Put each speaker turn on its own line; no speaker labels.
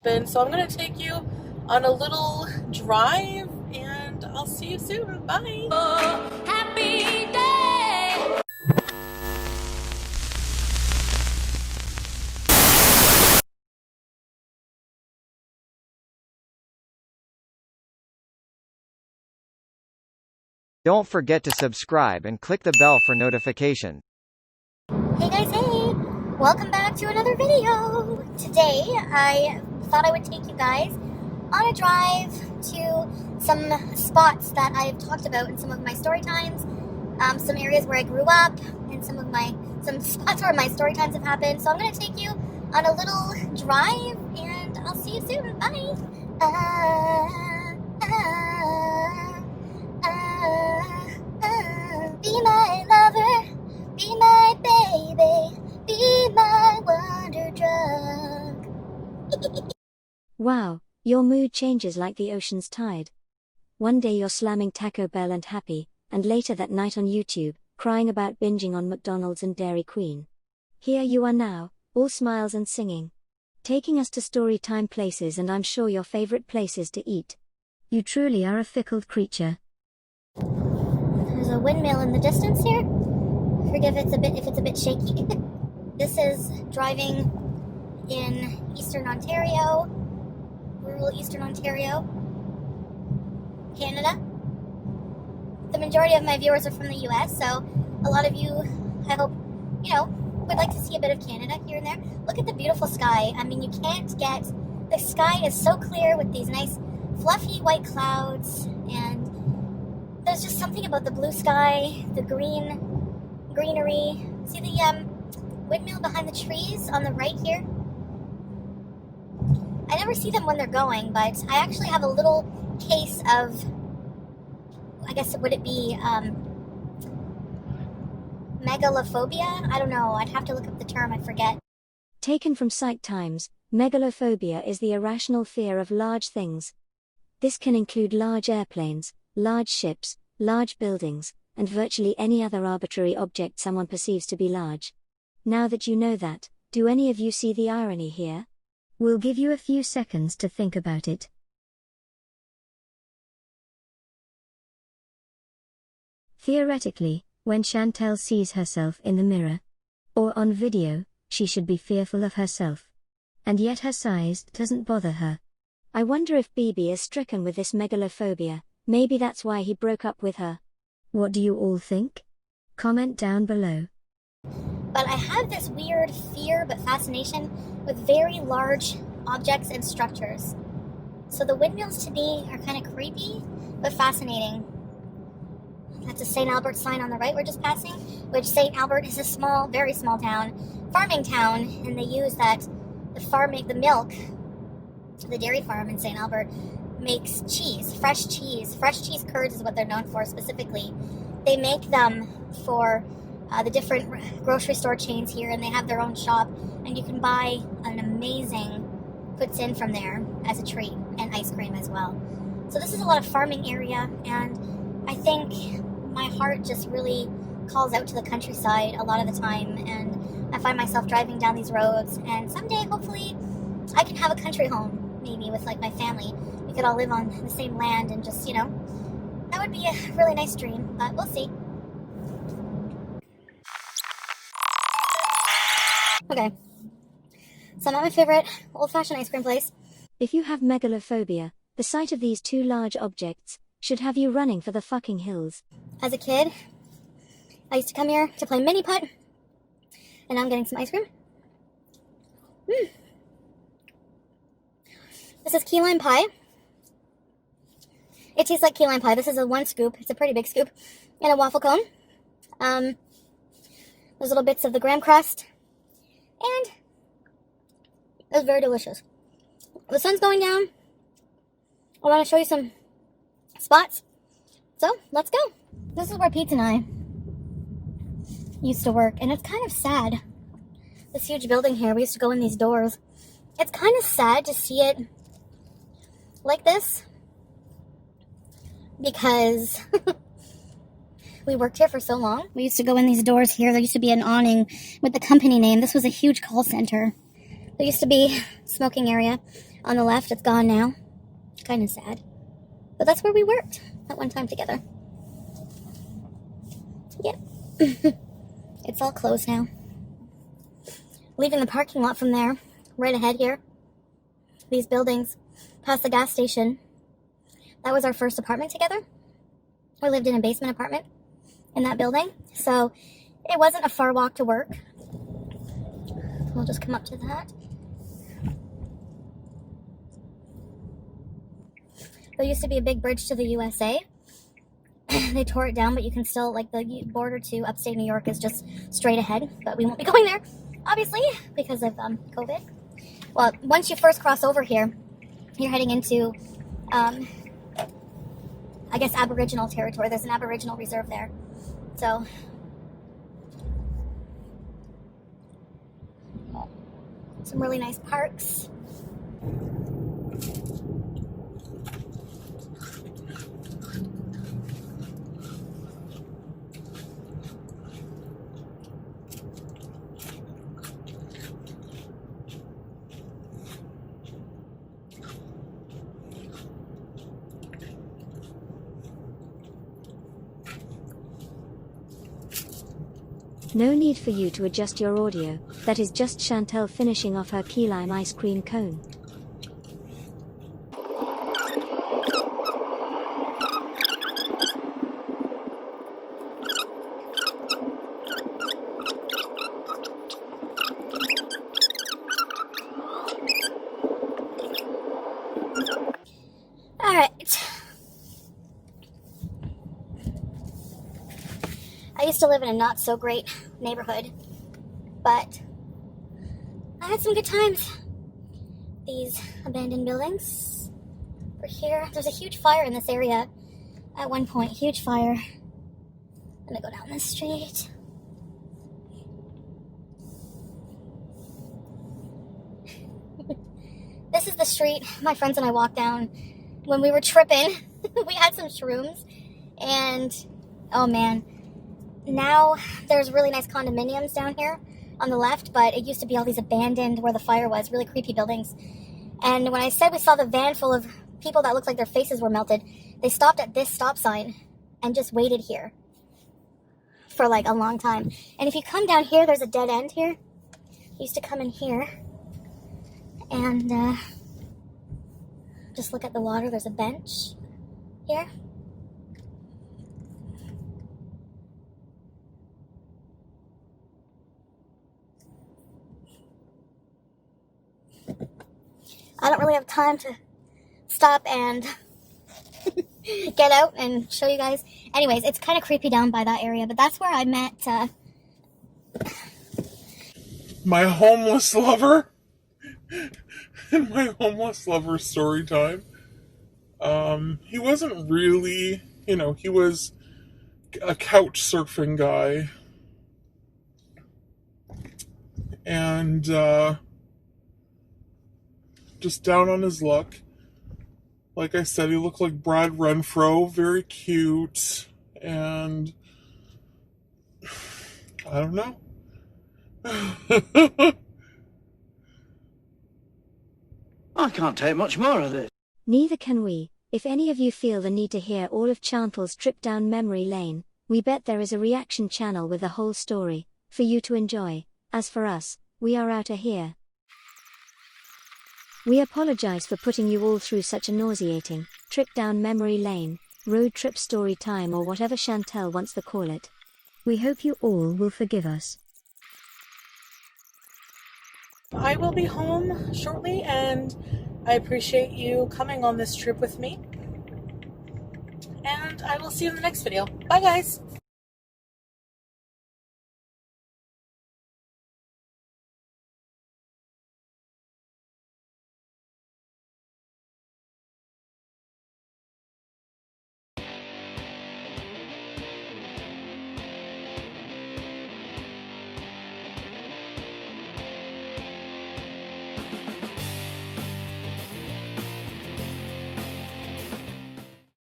husband. So I'm going to take you on a little drive, and I'll see you soon. Bye.
Happy day.
Don't forget to subscribe and click the bell for notification.
Hey guys, hey! Welcome back to another video! Today, I thought I would take you guys on a drive to some spots that I've talked about in some of my story times, some areas where I grew up, and some spots where my story times have happened. So I'm going to take you on a little drive, and I'll see you soon. Bye! Be my lover, be my baby, be my wonder drug.
Wow, your mood changes like the ocean's tide. One day you're slamming Taco Bell and happy, and later that night on YouTube, crying about binging on McDonald's and Dairy Queen. Here you are now, all smiles and singing. Taking us to story time places, and I'm sure your favorite places to eat. You truly are a fickle creature.
There's a windmill in the distance here. Forgive if it's a bit shaky. This is driving in Eastern Ontario, rural Eastern Ontario, Canada. The majority of my viewers are from the US, so a lot of you, I hope, would like to see a bit of Canada here and there. Look at the beautiful sky. I mean, the sky is so clear with these nice fluffy white clouds, and there's just something about the blue sky, the greenery. See the windmill behind the trees on the right here? I never see them when they're going, but I actually have a little case of, I guess, would it be megalophobia? I don't know. I'd have to look up the term. I forget.
Taken from Psych Times, megalophobia is the irrational fear of large things. This can include large airplanes, large ships, large buildings, and virtually any other arbitrary object someone perceives to be large. Now that you know that, do any of you see the irony here? We'll give you a few seconds to think about it. Theoretically, when Chantal sees herself in the mirror, or on video, she should be fearful of herself. And yet her size doesn't bother her. I wonder if BB is stricken with this megalophobia. Maybe that's why he broke up with her. What do you all think? Comment down below.
But I have this weird fear but fascination with very large objects and structures. So the windmills to me are kind of creepy but fascinating. That's a St. Albert sign on the right we're just passing, which St. Albert is a small, very small town, farming town, and they use the milk, the dairy farm in St. Albert makes cheese, fresh cheese. Fresh cheese curds is what they're known for specifically. They make them for the different grocery store chains here, and they have their own shop, and you can buy an amazing puts in from there as a treat, and ice cream as well. So this is a lot of farming area, and I think my heart just really calls out to the countryside a lot of the time, and I find myself driving down these roads, and someday hopefully I can have a country home, maybe with like my family. We could all live on the same land and just, that would be a really nice dream, but we'll see. Okay, so I'm at my favorite old-fashioned ice cream place.
If you have megalophobia, the sight of these two large objects should have you running for the fucking hills.
As a kid, I used to come here to play mini putt, and I'm getting some ice cream. This is key lime pie. It tastes like key lime pie. This is a one scoop. It's a pretty big scoop. And a waffle cone. There's little bits of the graham crust. And it was very delicious. The sun's going down. I want to show you some spots. So, let's go. This is where Pete and I used to work. And it's kind of sad. This huge building here. We used to go in these doors. It's kind of sad to see it like this, because we worked here for so long. We used to go in these doors here. There used to be an awning with the company name. This was a huge call center. There used to be a smoking area. On the left, it's gone now. Kind of sad. But that's where we worked at one time together. Yep. It's all closed now. Leaving the parking lot from there, right ahead here. These buildings, past the gas station. That was our first apartment together. We lived in a basement apartment in that building. So it wasn't a far walk to work. We'll just come up to that. There used to be a big bridge to the USA. They tore it down, but you can still, like, the border to upstate New York is just straight ahead. But we won't be going there, obviously, because of COVID. Well, once you first cross over here, you're heading into, I guess, Aboriginal territory. There's an Aboriginal reserve there. So, some really nice parks.
No need for you to adjust your audio, that is just Chantal finishing off her key lime ice cream cone.
Alright. I used to live in a not so great neighborhood, but I had some good times. These abandoned buildings over here. There's a huge fire in this area at one point. Huge fire. I'm gonna go down this street. This is the street my friends and I walked down when we were tripping. We had some shrooms, and oh man. Now there's really nice condominiums down here on the left, but it used to be all these abandoned where the fire was, really creepy buildings. And when I said we saw the van full of people that looked like their faces were melted, they stopped at this stop sign and just waited here for like a long time. And if you come down here, there's a dead end here. You used to come in here and just look at the water. There's a bench here. I don't really have time to stop and get out and show you guys. Anyways, it's kind of creepy down by that area, but that's where I met
my homeless lover. In my homeless lover story time. He wasn't really, he was a couch surfing guy. And, just down on his luck. Like I said, he looked like Brad Renfro, very cute, and I don't know.
I can't take much more of this.
Neither can we. If any of you feel the need to hear all of Chantal's trip down memory lane, we bet there is a reaction channel with the whole story, for you to enjoy. As for us, we are outta here. We apologize for putting you all through such a nauseating trip down memory lane, road trip story time, or whatever Chantal wants to call it. We hope you all will forgive us.
I will be home shortly, and I appreciate you coming on this trip with me. And I will see you in the next video. Bye, guys.